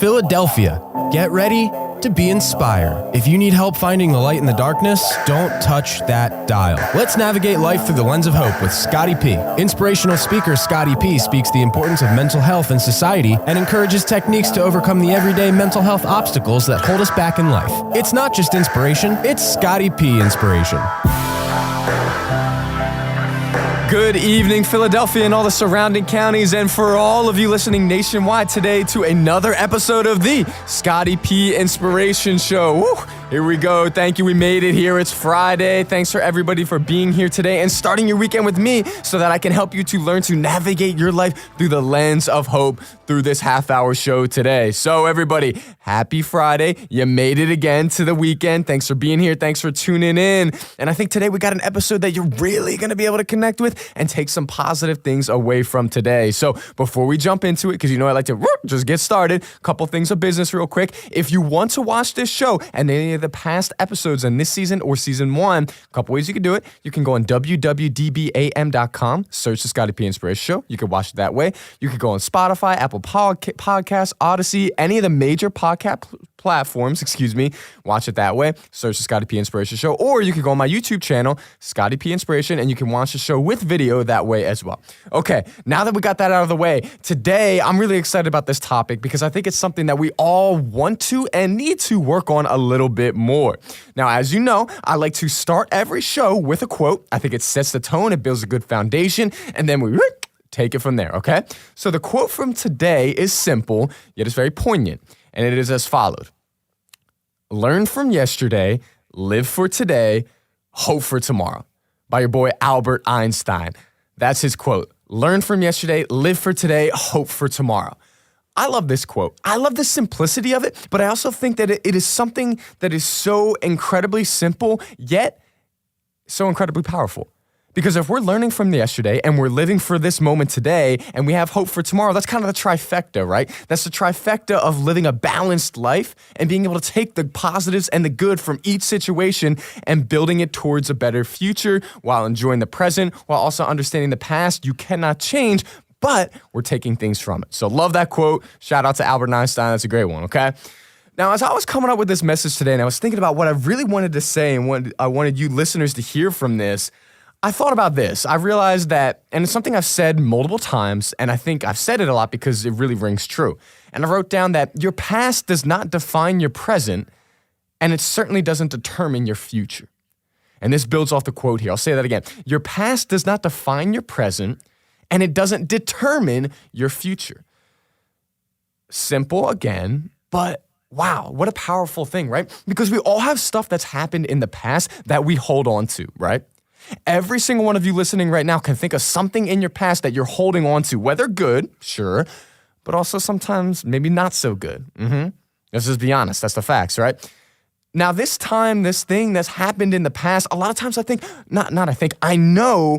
Philadelphia. Get ready to be inspired. If you need help finding the light in the darkness, don't touch that dial. Let's navigate life through the lens of hope with Scotty P. Inspirational speaker Scotty P speaks the importance of mental health in society and encourages techniques to overcome the everyday mental health obstacles that hold us back in life. It's not just inspiration, it's Scotty P Inspiration. Good evening, Philadelphia and all the surrounding counties, and for all of you listening nationwide today to another episode of the Scotty P Inspiration Show. Woo! Here we go. Thank you. We made it here. It's Friday. Thanks for everybody for being here today and starting your weekend with me so that I can help you to learn to navigate your life through the lens of hope through this half-hour show today. So everybody, happy Friday. You made it again to the weekend. Thanks for being here. Thanks for tuning in. And I think today we got an episode that you're really going to be able to connect with and take some positive things away from today. So before we jump into it, because you know I like to just get started, a couple things of business real quick. If you want to watch this show and any of the past episodes in this season or season one, a couple ways you can do it. You can go on www.dbam.com, search the Scotty P Inspiration Show. You can watch it that way. You can go on Spotify, Apple Podcasts, Odyssey, any of the major podcast platforms, watch it that way. Search the Scotty P Inspiration Show, or you can go on my YouTube channel, Scotty P Inspiration, and you can watch the show with video that way as well. Okay, now that we got that out of the way, today I'm really excited about this topic because I think it's something that we all want to and need to work on a little bit more. Now, as you know, I like to start every show with a quote. I think it sets the tone, it builds a good foundation, and then we take it from there, okay? So the quote from today is simple, yet it's very poignant, and it is as followed. Learn from yesterday, live for today, hope for tomorrow. By your boy Albert Einstein. That's his quote. Learn from yesterday, live for today, hope for tomorrow. I love this quote. I love the simplicity of it, but I also think that it is something that is so incredibly simple, yet so incredibly powerful. Because if we're learning from yesterday and we're living for this moment today and we have hope for tomorrow, that's kind of the trifecta, right? That's the trifecta of living a balanced life and being able to take the positives and the good from each situation and building it towards a better future while enjoying the present, while also understanding the past you cannot change, but we're taking things from it. So love that quote. Shout out to Albert Einstein. That's a great one, okay? Now, as I was coming up with this message today and I was thinking about what I really wanted to say and what I wanted you listeners to hear from this, I thought about this. I realized that, and it's something I've said multiple times, and I think I've said it a lot because it really rings true. And I wrote down that your past does not define your present, and it certainly doesn't determine your future. And this builds off the quote here. I'll say that again. Your past does not define your present, and it doesn't determine your future. Simple again, but wow, what a powerful thing, right? Because we all have stuff that's happened in the past that we hold on to, right? Every single one of you listening right now can think of something in your past that you're holding on to, whether good, sure, but also sometimes maybe not so good. Let's just be honest. That's the facts, right? Now, this thing that's happened in the past, a lot of times I know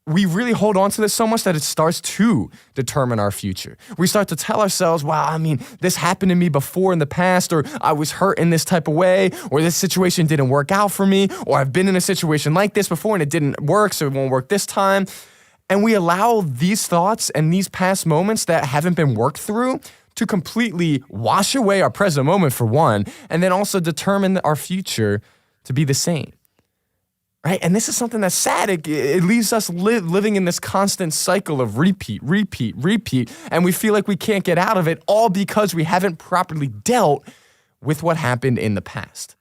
we really hold on to this so much that it starts to determine our future. We start to tell ourselves, wow, this happened to me before in the past, or I was hurt in this type of way, or this situation didn't work out for me, or I've been in a situation like this before and it didn't work, so it won't work this time. And we allow these thoughts and these past moments that haven't been worked through to completely wash away our present moment, for one, and then also determine our future to be the same. Right? And this is something that's sad. It leaves us living in this constant cycle of repeat, and we feel like we can't get out of it, all because we haven't properly dealt with what happened in the past.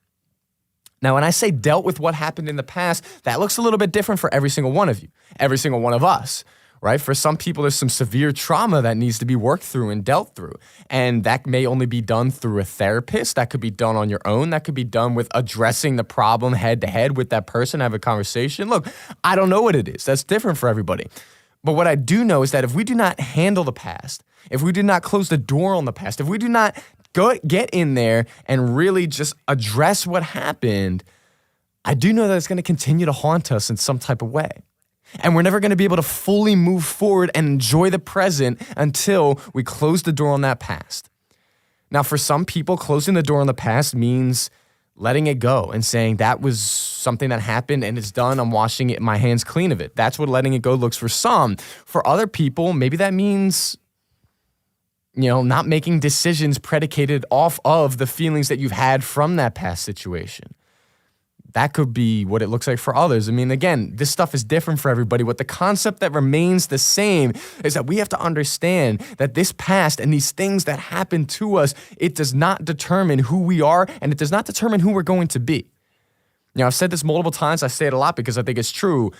Now, when I say dealt with what happened in the past, that looks a little bit different for every single one of you, every single one of us. Right? For some people, there's some severe trauma that needs to be worked through and dealt through. And that may only be done through a therapist. That could be done on your own. That could be done with addressing the problem head to head with that person, have a conversation. Look, I don't know what it is. That's different for everybody. But what I do know is that if we do not handle the past, if we do not close the door on the past, if we do not get in there and really just address what happened, I do know that it's going to continue to haunt us in some type of way. And we're never going to be able to fully move forward and enjoy the present until we close the door on that past. Now, for some people, closing the door on the past means letting it go and saying that was something that happened and it's done. I'm washing it, my hands clean of it. That's what letting it go looks for some. For other people, maybe that means not making decisions predicated off of the feelings that you've had from that past situation. That could be what it looks like for others. I mean, again, this stuff is different for everybody. What the concept that remains the same is that we have to understand that this past and these things that happen to us, it does not determine who we are, and it does not determine who we're going to be. I've said this multiple times. I say it a lot because I think it's true.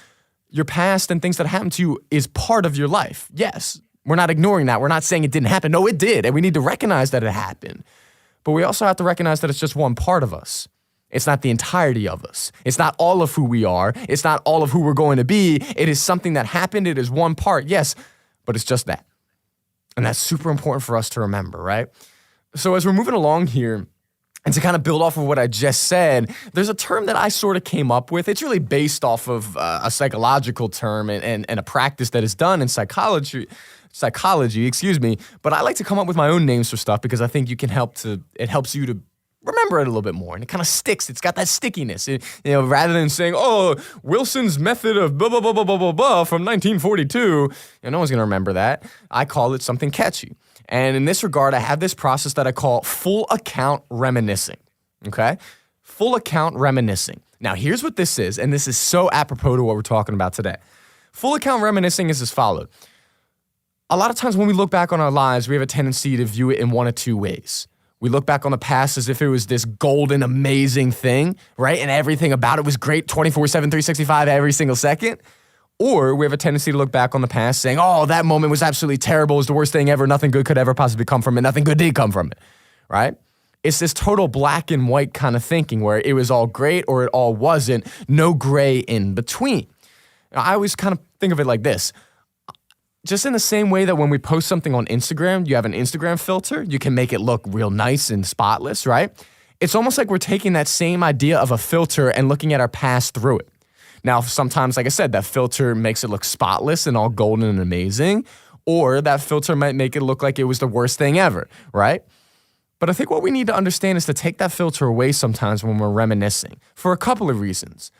Your past and things that happen to you is part of your life. Yes, we're not ignoring that. We're not saying it didn't happen. No, it did, and we need to recognize that it happened. But we also have to recognize that it's just one part of us. It's not the entirety of us. It's not all of who we are. It's not all of who we're going to be. It is something that happened. It is one part, yes, but it's just that. And that's super important for us to remember, right? So as we're moving along here, and to kind of build off of what I just said, there's a term that I sort of came up with. It's really based off of a psychological term and a practice that is done in psychology, but I like to come up with my own names for stuff because I think it helps you to remember it a little bit more, and it kind of sticks. It's got that stickiness. Rather than saying, "Oh, Wilson's method of blah blah blah blah blah blah blah from 1942," no one's gonna remember that. I call it something catchy, and in this regard, I have this process that I call full account reminiscing. Okay, full account reminiscing. Now, here's what this is, and this is so apropos to what we're talking about today. Full account reminiscing is as followed. A lot of times when we look back on our lives, we have a tendency to view it in one of two ways. We look back on the past as if it was this golden, amazing thing, right? And everything about it was great 24/7, 365, every single second. Or we have a tendency to look back on the past saying, "Oh, that moment was absolutely terrible. It was the worst thing ever. Nothing good could ever possibly come from it. Nothing good did come from it," right? It's this total black and white kind of thinking where it was all great or it all wasn't, no gray in between. Now, I always kind of think of it like this. Just in the same way that when we post something on Instagram, you have an Instagram filter, you can make it look real nice and spotless, right? It's almost like we're taking that same idea of a filter and looking at our past through it. Now, sometimes, like I said, that filter makes it look spotless and all golden and amazing, or that filter might make it look like it was the worst thing ever, right? But I think what we need to understand is to take that filter away sometimes when we're reminiscing for a couple of reasons.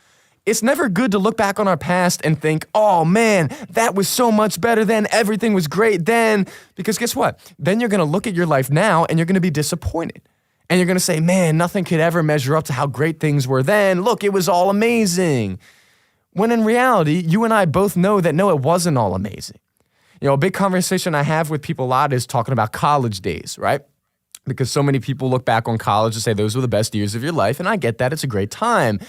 It's never good to look back on our past and think, "Oh man, that was so much better then, everything was great then," because guess what? Then you're gonna look at your life now and you're gonna be disappointed. And you're gonna say, "Man, nothing could ever measure up to how great things were then. Look, it was all amazing." When in reality, you and I both know that no, it wasn't all amazing. A big conversation I have with people a lot is talking about college days, right? Because so many people look back on college and say those were the best years of your life, and I get that, it's a great time.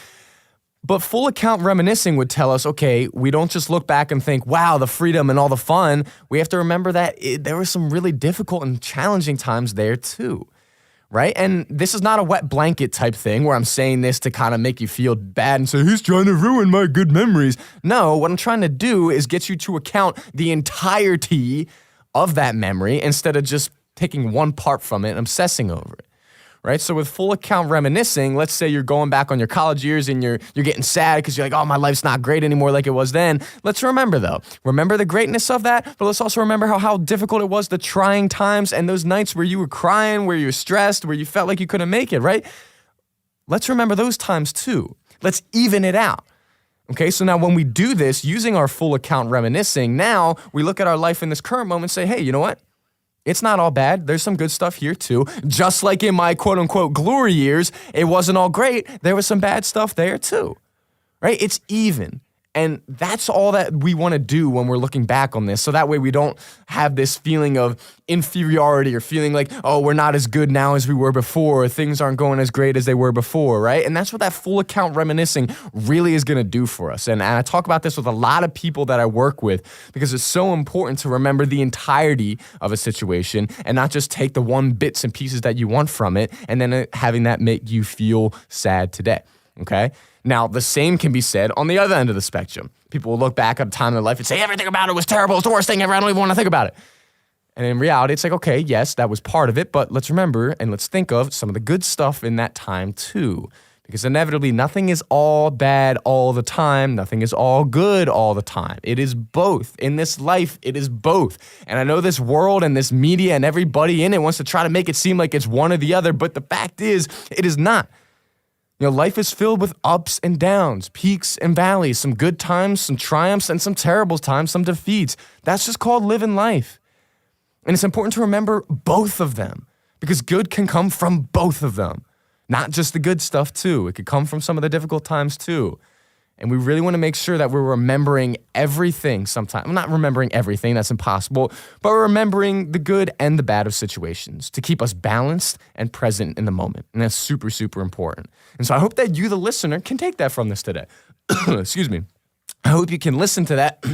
But full account reminiscing would tell us, okay, we don't just look back and think, wow, the freedom and all the fun. We have to remember that there were some really difficult and challenging times there too, right? And this is not a wet blanket type thing where I'm saying this to kind of make you feel bad and say, "He's trying to ruin my good memories." No, what I'm trying to do is get you to account the entirety of that memory instead of just taking one part from it and obsessing over it. Right? So with full account reminiscing, let's say you're going back on your college years and you're getting sad because you're like, "Oh, my life's not great anymore like it was then." Let's remember though. Remember the greatness of that, but let's also remember how difficult it was, the trying times and those nights where you were crying, where you were stressed, where you felt like you couldn't make it, right? Let's remember those times too. Let's even it out. Okay, so now when we do this using our full account reminiscing, now we look at our life in this current moment and say, "Hey, you know what? It's not all bad. There's some good stuff here too. Just like in my quote unquote glory years, it wasn't all great. There was some bad stuff there too," right? It's even. And that's all that we want to do when we're looking back on this. So that way we don't have this feeling of inferiority or feeling like, "Oh, we're not as good now as we were before. Or things aren't going as great as they were before," right? And that's what that full account reminiscing really is going to do for us. And I talk about this with a lot of people that I work with because it's so important to remember the entirety of a situation and not just take the one bits and pieces that you want from it and then having that make you feel sad today, okay? Now, the same can be said on the other end of the spectrum. People will look back at a time in their life and say, "Everything about it was terrible. It's the worst thing ever. I don't even want to think about it." And in reality, it's like, okay, yes, that was part of it, but let's remember and let's think of some of the good stuff in that time too. Because inevitably, nothing is all bad all the time. Nothing is all good all the time. It is both. In this life, it is both. And I know this world and this media and everybody in it wants to try to make it seem like it's one or the other, but the fact is, it is not. Life is filled with ups and downs, peaks and valleys, some good times, some triumphs, and some terrible times, some defeats. That's just called living life. And it's important to remember both of them because good can come from both of them. Not just the good stuff too. It could come from some of the difficult times too. And we really want to make sure that we're remembering everything sometimes. I'm not remembering everything, that's impossible, but we're remembering the good and the bad of situations to keep us balanced and present in the moment. And that's super, super important. And so I hope that you, the listener, can take that from this today. Excuse me. I hope you can listen to that.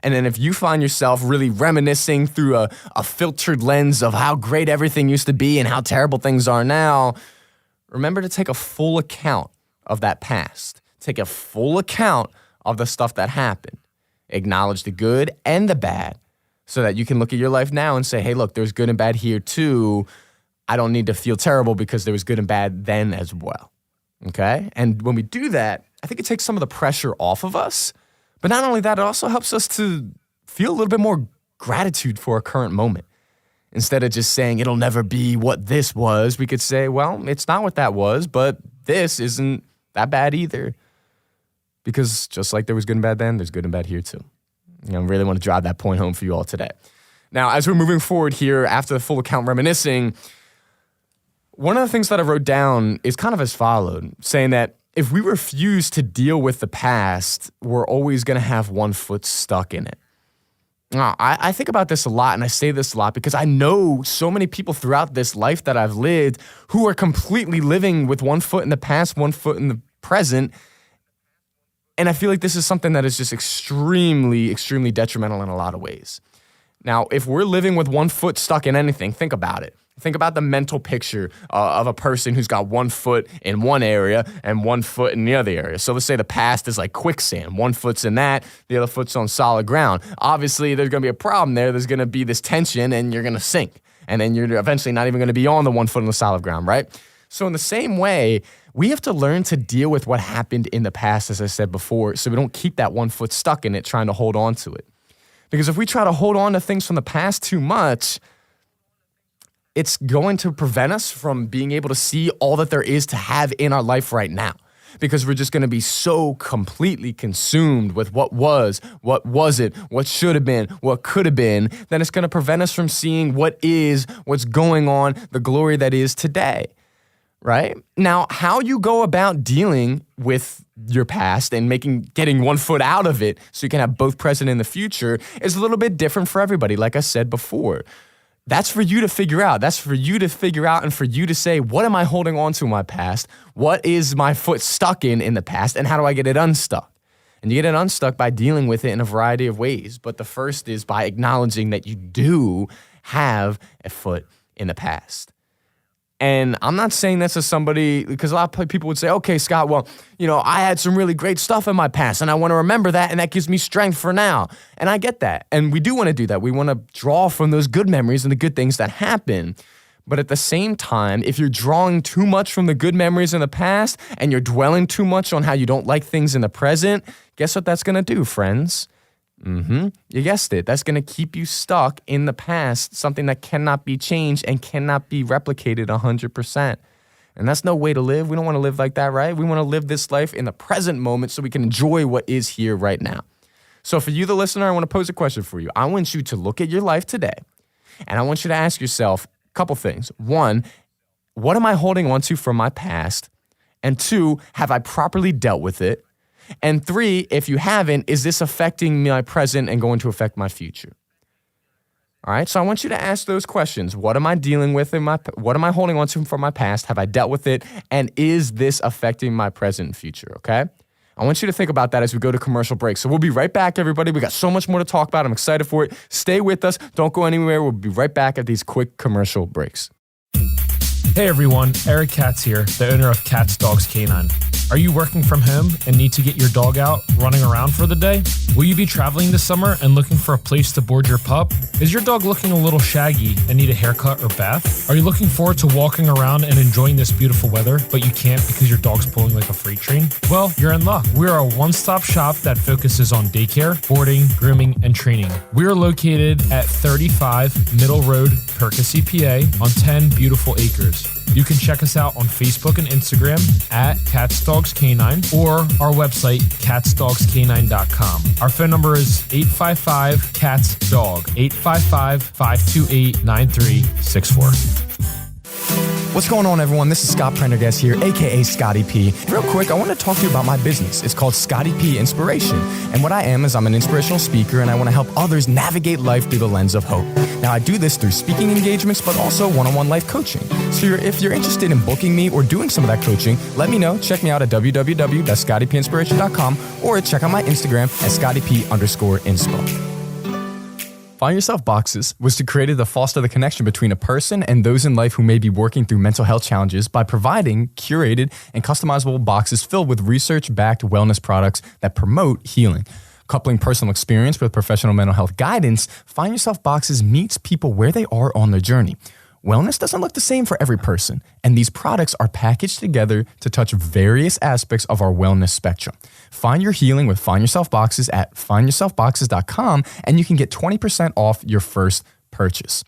And then if you find yourself really reminiscing through a filtered lens of how great everything used to be and how terrible things are now, remember to take a full account of that past. Take a full account of the stuff that happened. Acknowledge the good and the bad so that you can look at your life now and say, hey, look, there's good and bad here too. I don't need to feel terrible because there was good and bad then as well. Okay? And when we do that, I think it takes some of the pressure off of us. But not only that, it also helps us to feel a little bit more gratitude for our current moment. Instead of just saying it'll never be what this was, we could say, well, it's not what that was, but this isn't that bad either. Because just like there was good and bad then, there's good and bad here too. I really want to drive that point home for you all today. Now, as we're moving forward here after the full account reminiscing, one of the things that I wrote down is kind of as followed, saying that if we refuse to deal with the past, we're always going to have one foot stuck in it. Now, I think about this a lot, and I say this a lot because I know so many people throughout this life that I've lived who are completely living with one foot in the past, one foot in the present. And I feel like this is something that is just extremely, extremely detrimental in a lot of ways. Now, if we're living with one foot stuck in anything, think about it. Think about the mental picture of a person who's got one foot in one area and one foot in the other area. So let's say the past is like quicksand. One foot's in that, the other foot's on solid ground. Obviously, there's going to be a problem there. There's going to be this tension and you're going to sink. And then you're eventually not even going to be on the one foot on the solid ground, right? So in the same way, we have to learn to deal with what happened in the past, as I said before, so we don't keep that one foot stuck in it trying to hold on to it. Because if we try to hold on to things from the past too much, it's going to prevent us from being able to see all that there is to have in our life right now. Because we're just going to be so completely consumed with what was, what wasn't, what should have been, what could have been, then it's going to prevent us from seeing what is, what's going on, the glory that is today. Right? Now, how you go about dealing with your past and getting one foot out of it so you can have both present in the future is a little bit different for everybody, like I said before. That's for you to figure out. That's for you to figure out and for you to say, what am I holding on to in my past? What is my foot stuck in the past? And how do I get it unstuck? And you get it unstuck by dealing with it in a variety of ways. But the first is by acknowledging that you do have a foot in the past. And I'm not saying this as somebody, because a lot of people would say, okay, Scott, well, I had some really great stuff in my past and I want to remember that and that gives me strength for now. And I get that. And we do want to do that. We want to draw from those good memories and the good things that happen. But at the same time, if you're drawing too much from the good memories in the past and you're dwelling too much on how you don't like things in the present, guess what that's going to do, friends? You guessed it. That's going to keep you stuck in the past, something that cannot be changed and cannot be replicated 100%. And that's no way to live. We don't want to live like that, right? We want to live this life in the present moment so we can enjoy what is here right now. So for you, the listener, I want to pose a question for you. I want you to look at your life today, and I want you to ask yourself a couple things. One, what am I holding on to from my past? And two, have I properly dealt with it? And three, if you haven't, is this affecting my present and going to affect my future? All right, so I want you to ask those questions. What am I dealing with what am I holding on to from my past? Have I dealt with it? And is this affecting my present and future, okay? I want you to think about that as we go to commercial break. So we'll be right back, everybody. We got so much more to talk about. I'm excited for it. Stay with us. Don't go anywhere. We'll be right back at these quick commercial breaks. Hey everyone, Eric Katz here, the owner of Katz Dogs Canine. Are you working from home and need to get your dog out running around for the day? Will you be traveling this summer and looking for a place to board your pup? Is your dog looking a little shaggy and need a haircut or bath? Are you looking forward to walking around and enjoying this beautiful weather, but you can't because your dog's pulling like a freight train? Well, you're in luck. We're a one-stop shop that focuses on daycare, boarding, grooming, and training. We are located at 35 Middle Road, Percy, PA, on 10 beautiful acres. You can check us out on Facebook and Instagram at CatsDogsCanine or our website, catsdogscanine.com. Our phone number is 855-CATS-DOG, 855-528-9364. What's going on, everyone? This is Scott Prendergast here, aka Scotty P. Real quick, I want to talk to you about my business. It's called Scotty P Inspiration. And what I am is I'm an inspirational speaker, and I want to help others navigate life through the lens of hope. Now, I do this through speaking engagements, but also one-on-one life coaching. So if you're interested in booking me or doing some of that coaching, let me know. Check me out at www.scottypinspiration.com or check out my Instagram at scottyp_inspo. Find Yourself Boxes was created to foster the connection between a person and those in life who may be working through mental health challenges by providing curated and customizable boxes filled with research-backed wellness products that promote healing. Coupling personal experience with professional mental health guidance, Find Yourself Boxes meets people where they are on their journey. Wellness doesn't look the same for every person, and these products are packaged together to touch various aspects of our wellness spectrum. Find your healing with Find Yourself Boxes at findyourselfboxes.com, and you can get 20% off your first purchase.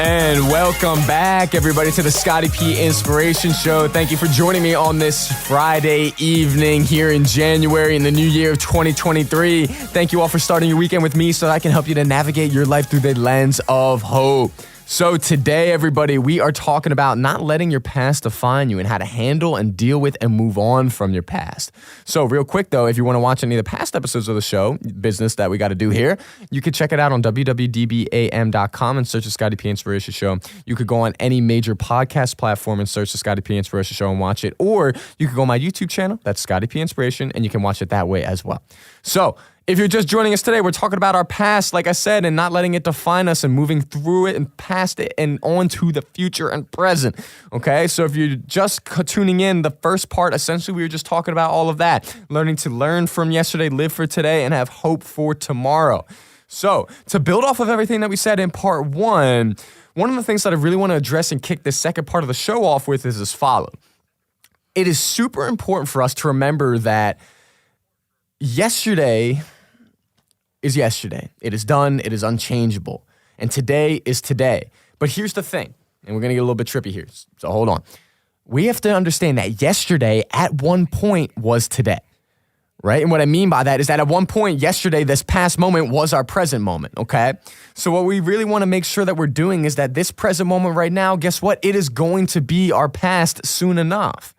And welcome back, everybody, to the Scotty P Inspiration Show. Thank you for joining me on this Friday evening here in January in the new year of 2023. Thank you all for starting your weekend with me so that I can help you to navigate your life through the lens of hope. So today, everybody, we are talking about not letting your past define you and how to handle and deal with and move on from your past. So real quick, though, if you want to watch any of the past episodes of the show, business that we got to do here, you can check it out on www.dbam.com and search the Scotty P Inspiration Show. You could go on any major podcast platform and search the Scotty P Inspiration Show and watch it. Or you could go on my YouTube channel, that's Scotty P Inspiration, and you can watch it that way as well. So if you're just joining us today, we're talking about our past, like I said, and not letting it define us and moving through it and past it and on to the future and present, okay? So if you're just tuning in, the first part, essentially, we were just talking about all of that, learning to learn from yesterday, live for today, and have hope for tomorrow. So to build off of everything that we said in part one of the things that I really want to address and kick this second part of the show off with is as follows. It is super important for us to remember that yesterday is yesterday. It is done. It is unchangeable. And today is today. But here's the thing, and we're going to get a little bit trippy here, so hold on. We have to understand that yesterday at one point was today, right? And what I mean by that is that at one point yesterday, this past moment was our present moment, okay? So what we really want to make sure that we're doing is that this present moment right now, guess what? It is going to be our past soon enough.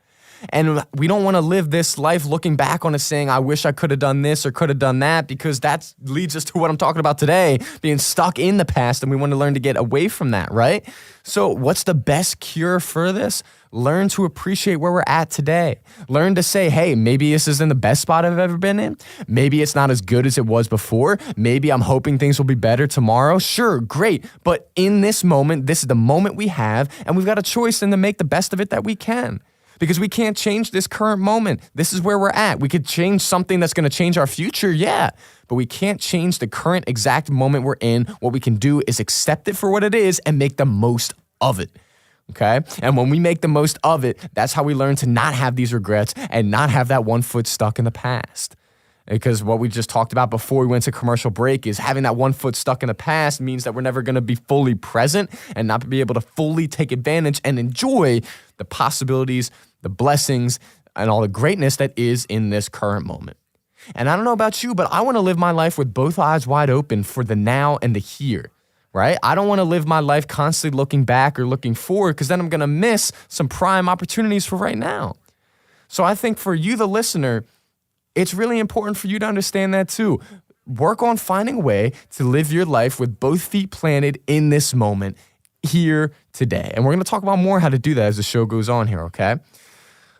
And we don't want to live this life looking back on it saying, I wish I could have done this or could have done that, because that leads us to what I'm talking about today, being stuck in the past, and we want to learn to get away from that, right? So what's the best cure for this? Learn to appreciate where we're at today. Learn to say, hey, maybe this isn't the best spot I've ever been in. Maybe it's not as good as it was before. Maybe I'm hoping things will be better tomorrow. Sure, great. But in this moment, this is the moment we have, and we've got a choice in to make the best of it that we can. Because we can't change this current moment. This is where we're at. We could change something that's going to change our future, yeah. But we can't change the current exact moment we're in. What we can do is accept it for what it is and make the most of it, okay? And when we make the most of it, that's how we learn to not have these regrets and not have that one foot stuck in the past. Because what we just talked about before we went to commercial break is having that one foot stuck in the past means that we're never going to be fully present and not be able to fully take advantage and enjoy the possibilities, the blessings, and all the greatness that is in this current moment. And I don't know about you, but I want to live my life with both eyes wide open for the now and the here, right? I don't want to live my life constantly looking back or looking forward, because then I'm going to miss some prime opportunities for right now. So I think for you, the listener, it's really important for you to understand that too. Work on finding a way to live your life with both feet planted in this moment, here, today. And we're going to talk about more how to do that as the show goes on here, okay?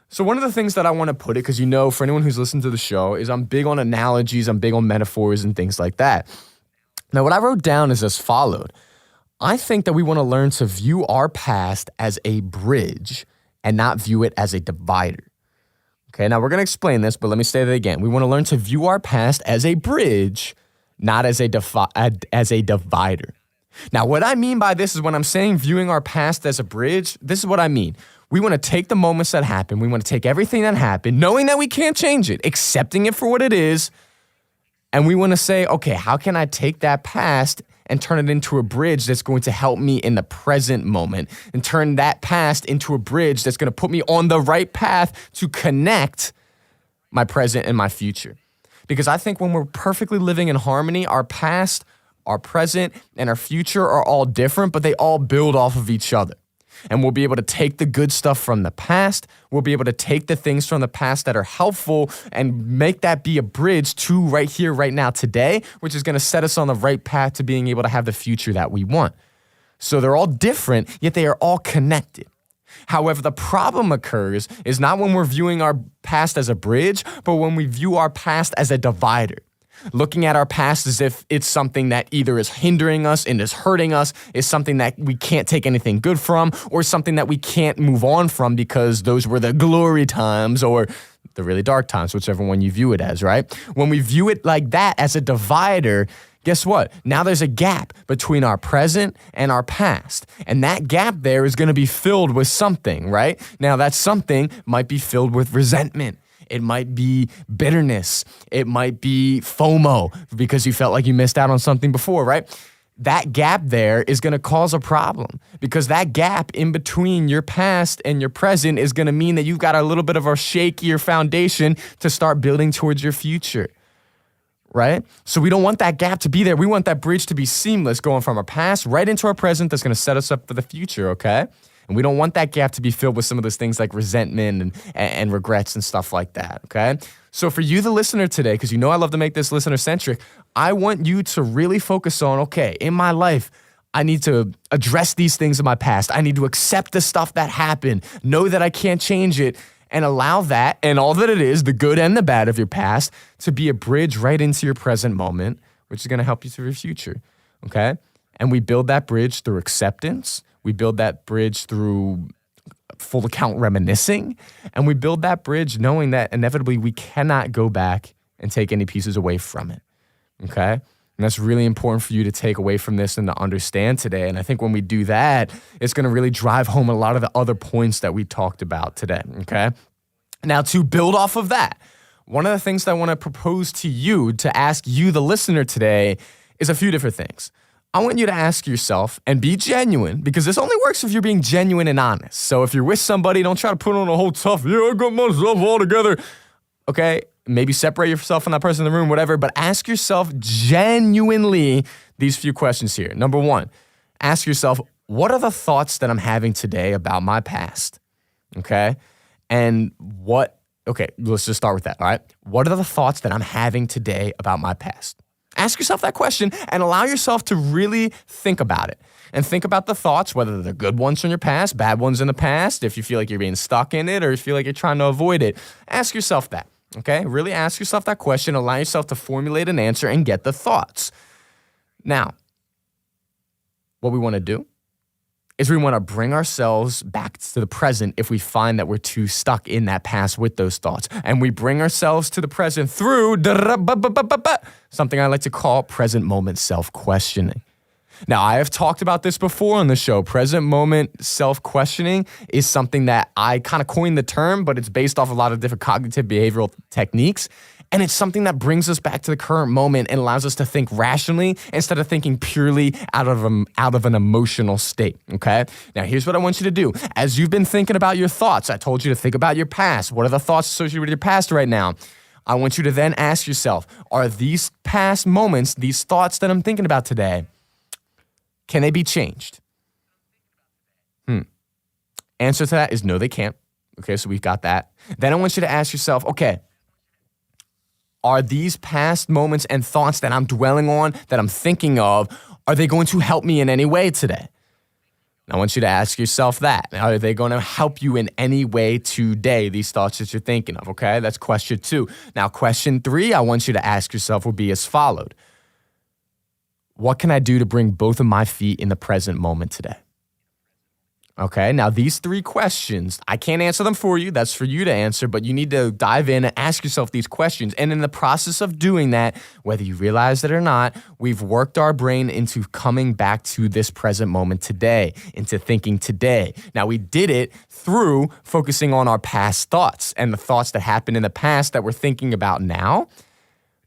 So one of the things that I want to put it, because you know, for anyone who's listened to the show, is I'm big on analogies, I'm big on metaphors and things like that. Now, what I wrote down is as followed. I think that we want to learn to view our past as a bridge and not view it as a divider. Okay, now we're going to explain this, but let me say that again. We want to learn to view our past as a bridge, not as a divider. Now, what I mean by this is when I'm saying viewing our past as a bridge, this is what I mean. We want to take the moments that happen. We want to take everything that happened, knowing that we can't change it, accepting it for what it is, And we want to say, okay, how can I take that past and turn it into a bridge that's going to help me in the present moment, and turn that past into a bridge that's going to put me on the right path to connect my present and my future. Because I think when we're perfectly living in harmony, our past, our present, and our future are all different, but they all build off of each other. And we'll be able to take the good stuff from the past. We'll be able to take the things from the past that are helpful and make that be a bridge to right here, right now, today, which is going to set us on the right path to being able to have the future that we want. So they're all different, yet they are all connected. However, the problem occurs is not when we're viewing our past as a bridge, but when we view our past as a divider. Looking at our past as if it's something that either is hindering us and is hurting us, is something that we can't take anything good from, or something that we can't move on from because those were the glory times or the really dark times, whichever one you view it as, right? When we view it like that as a divider, guess what? Now there's a gap between our present and our past. And that gap there is going to be filled with something, right? Now that something might be filled with resentment. It might be bitterness. It might be FOMO because you felt like you missed out on something before, right? That gap there is going to cause a problem because that gap in between your past and your present is going to mean that you've got a little bit of a shakier foundation to start building towards your future, right? So we don't want that gap to be there. We want that bridge to be seamless, going from our past right into our present that's going to set us up for the future, okay? And we don't want that gap to be filled with some of those things like resentment and regrets and stuff like that, okay? So for you, the listener today, because you know I love to make this listener-centric, I want you to really focus on, okay, in my life, I need to address these things in my past. I need to accept the stuff that happened, know that I can't change it, and allow that and all that it is, the good and the bad of your past, to be a bridge right into your present moment, which is going to help you through your future, okay? And we build that bridge through acceptance. We build that bridge through full account reminiscing, and we build that bridge knowing that inevitably we cannot go back and take any pieces away from it, okay? And that's really important for you to take away from this and to understand today. And I think when we do that, it's going to really drive home a lot of the other points that we talked about today, okay? Now, to build off of that, one of the things that I want to propose to you, to ask you, the listener today, is a few different things. I want you to ask yourself and be genuine, because this only works if you're being genuine and honest. So if you're with somebody, don't try to put on a whole tough, yeah, I got myself all together. Okay, maybe separate yourself from that person in the room, whatever, but ask yourself genuinely these few questions here. Number one, ask yourself, what are the thoughts that I'm having today about my past? Okay, okay, let's just start with that, all right? What are the thoughts that I'm having today about my past? Ask yourself that question and allow yourself to really think about it. And think about the thoughts, whether they're good ones from your past, bad ones in the past, if you feel like you're being stuck in it or you feel like you're trying to avoid it. Ask yourself that, okay? Really ask yourself that question, allow yourself to formulate an answer and get the thoughts. Now, what we want to do is we want to bring ourselves back to the present if we find that we're too stuck in that past with those thoughts. And we bring ourselves to the present through something I like to call present moment self-questioning. Now, I have talked about this before on the show. Present moment self-questioning is something that I kind of coined the term, but it's based off a lot of different cognitive behavioral techniques. And it's something that brings us back to the current moment and allows us to think rationally instead of thinking purely out of an emotional state, okay? Now, here's what I want you to do. As you've been thinking about your thoughts, I told you to think about your past. What are the thoughts associated with your past right now? I want you to then ask yourself, are these past moments, these thoughts that I'm thinking about today, can they be changed? Answer to that is no, they can't. Okay, so we've got that. Then I want you to ask yourself, okay, are these past moments and thoughts that I'm dwelling on, that I'm thinking of, are they going to help me in any way today? I want you to ask yourself that. Are they going to help you in any way today, these thoughts that you're thinking of, okay? That's question 2. Now, question 3, I want you to ask yourself will be as followed. What can I do to bring both of my feet in the present moment today? Okay, now these 3 questions, I can't answer them for you. That's for you to answer, but you need to dive in and ask yourself these questions. And in the process of doing that, whether you realize it or not, we've worked our brain into coming back to this present moment today, into thinking today. Now, we did it through focusing on our past thoughts and the thoughts that happened in the past that we're thinking about now.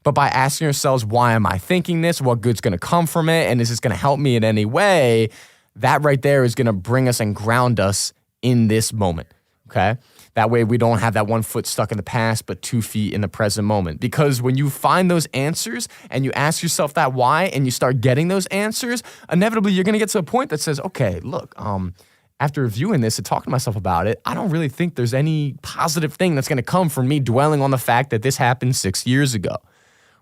But by asking yourselves, why am I thinking this? What good's going to come from it? And is this going to help me in any way? That right there is going to bring us and ground us in this moment, okay? That way we don't have that 1 foot stuck in the past, but 2 feet in the present moment. Because when you find those answers and you ask yourself that why and you start getting those answers, inevitably you're going to get to a point that says, okay, look, after reviewing this and talking to myself about it, I don't really think there's any positive thing that's going to come from me dwelling on the fact that this happened 6 years ago,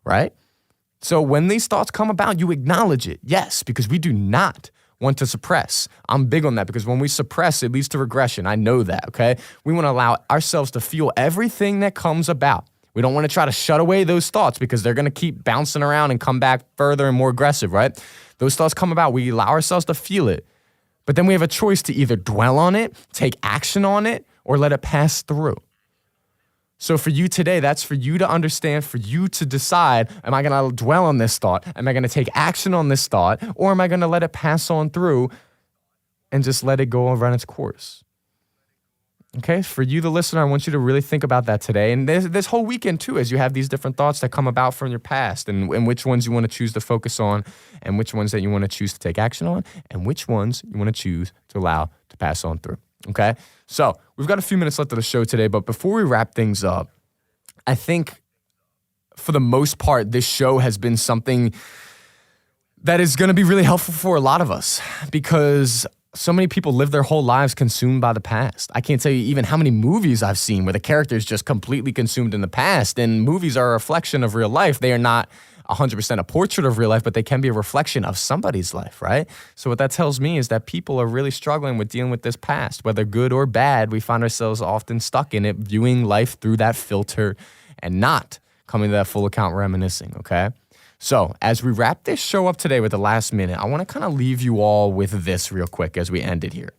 right? So when these thoughts come about, you acknowledge it. Yes, because we do not want to suppress. I'm big on that because when we suppress, it leads to regression. I know that, okay? We want to allow ourselves to feel everything that comes about. We don't want to try to shut away those thoughts because they're going to keep bouncing around and come back further and more aggressive, right? Those thoughts come about. We allow ourselves to feel it. But then we have a choice to either dwell on it, take action on it, or let it pass through. So for you today, that's for you to understand, for you to decide, am I going to dwell on this thought? Am I going to take action on this thought? Or am I going to let it pass on through and just let it go and run its course? Okay, for you, the listener, I want you to really think about that today. And this whole weekend, too, as you have these different thoughts that come about from your past and which ones you want to choose to focus on and which ones that you want to choose to take action on and which ones you want to choose to allow to pass on through. Okay, so we've got a few minutes left of the show today, but before we wrap things up, I think for the most part, this show has been something that is going to be really helpful for a lot of us because so many people live their whole lives consumed by the past. I can't tell you even how many movies I've seen where the character is just completely consumed in the past, and movies are a reflection of real life. They are not 100% a portrait of real life, but they can be a reflection of somebody's life, right? So what that tells me is that people are really struggling with dealing with this past, whether good or bad. We find ourselves often stuck in it, viewing life through that filter and not coming to that full account reminiscing, okay? So as we wrap this show up today with the last minute, I want to kind of leave you all with this real quick as we end it here.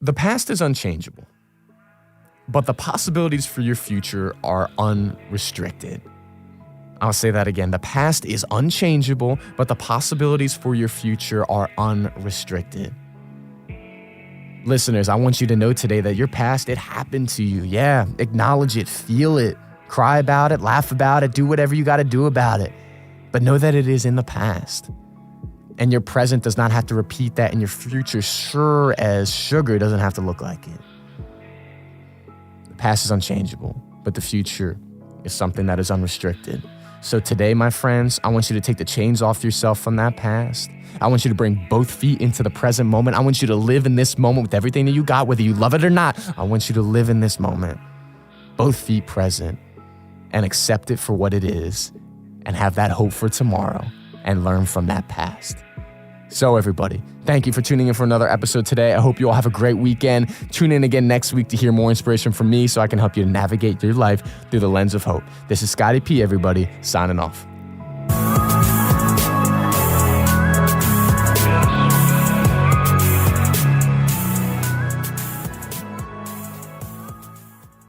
The past is unchangeable, but the possibilities for your future are unrestricted. I'll say that again. The past is unchangeable, but the possibilities for your future are unrestricted. Listeners, I want you to know today that your past, it happened to you. Yeah, acknowledge it, feel it, cry about it, laugh about it, do whatever you got to do about it. But know that it is in the past. And your present does not have to repeat that, and your future, sure as sugar, doesn't have to look like it. The past is unchangeable, but the future is something that is unrestricted. So today, my friends, I want you to take the chains off yourself from that past. I want you to bring both feet into the present moment. I want you to live in this moment with everything that you got, whether you love it or not. I want you to live in this moment, both feet present, and accept it for what it is, and have that hope for tomorrow, and learn from that past. So everybody, thank you for tuning in for another episode today. I hope you all have a great weekend. Tune in again next week to hear more inspiration from me so I can help you to navigate your life through the lens of hope. This is Scotty P, everybody, signing off.